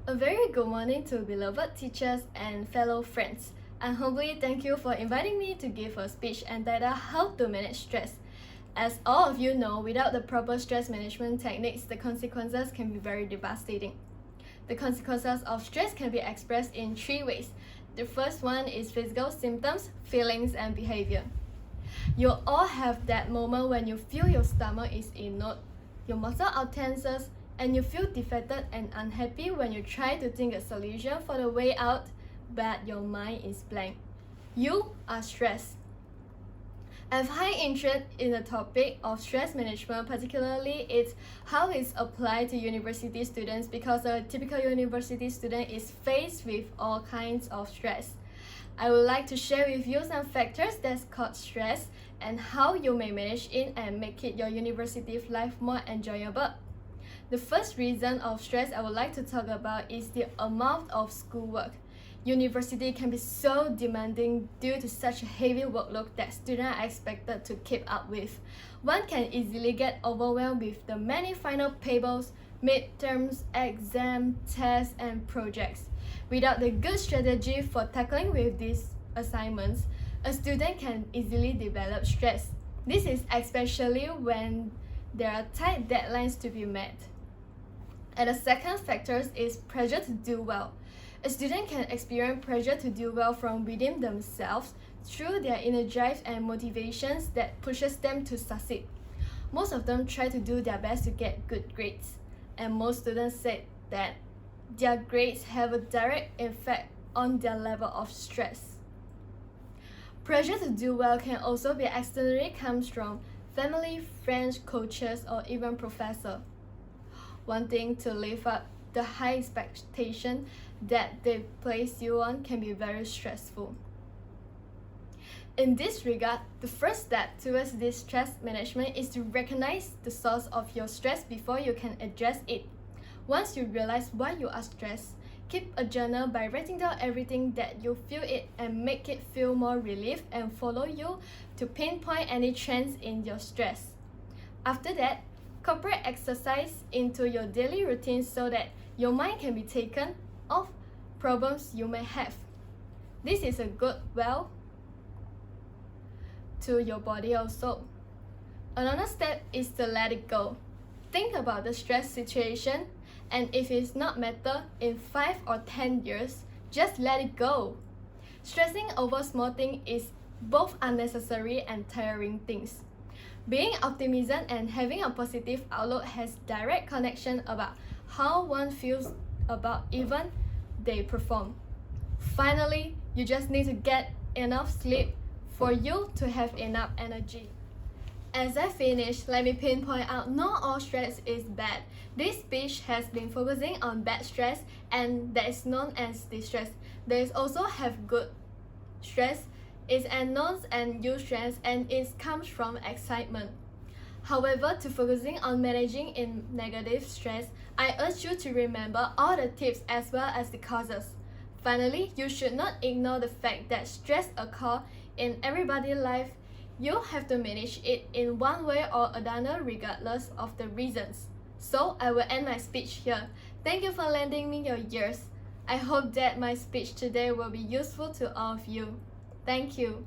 A very good morning to beloved teachers and fellow friends. I humbly thank you for inviting me to give a speech entitled How to Manage Stress. As all of you know, without the proper stress management techniques, the consequences can be very devastating. The consequences of stress can be expressed in three ways. The first one is physical symptoms, feelings, and behavior. You'll all have that moment when you feel your stomach is inert, your muscles are tenses, and you feel defeated and unhappy when you try to think a solution for the way out, but your mind is blank. You are stressed. I have high interest in the topic of stress management, particularly it's how it's applied to university students, because a typical university student is faced with all kinds of stress. I would like to share with you some factors that cause stress and how you may manage it and make it your university life more enjoyable. The first reason of stress I would like to talk about is the amount of schoolwork. University can be so demanding due to such a heavy workload that students are expected to keep up with. One can easily get overwhelmed with the many final papers, midterms, exams, tests, and projects. Without the good strategy for tackling with these assignments, a student can easily develop stress. This is especially when there are tight deadlines to be met. And the second factor is pressure to do well. A student can experience pressure to do well from within themselves through their inner drive and motivations that pushes them to succeed. Most of them try to do their best to get good grades, and most students say that their grades have a direct effect on their level of stress. Pressure to do well can also be externally comes from family, friends, coaches, or even professors. Wanting to live up the high expectation that they place you on can be very stressful. In this regard, the first step towards this stress management is to recognize the source of your stress before you can address it. Once you realize why you are stressed, keep a journal by writing down everything that you feel it and make it feel more relief and follow you to pinpoint any trends in your stress. After that, incorporate exercise into your daily routine so that your mind can be taken off problems you may have. This is a good to your body also. Another step is to let it go. Think about the stress situation, and if it's not matter in 5 or 10 years, just let it go. Stressing over small things is both unnecessary and tiring things. Being optimism and having a positive outlook has direct connection about how one feels about even they perform. Finally, you just need to get enough sleep for you to have enough energy. As I finish, let me pinpoint out not all stress is bad. This speech has been focusing on bad stress, and that is known as distress. There is also have good stress. It's unknown and used stress, and it comes from excitement. However, to focusing on managing in negative stress, I urge you to remember all the tips as well as the causes. Finally, you should not ignore the fact that stress occurs in everybody's life. You have to manage it in one way or another regardless of the reasons. So I will end my speech here. Thank you for lending me your ears. I hope that my speech today will be useful to all of you. Thank you.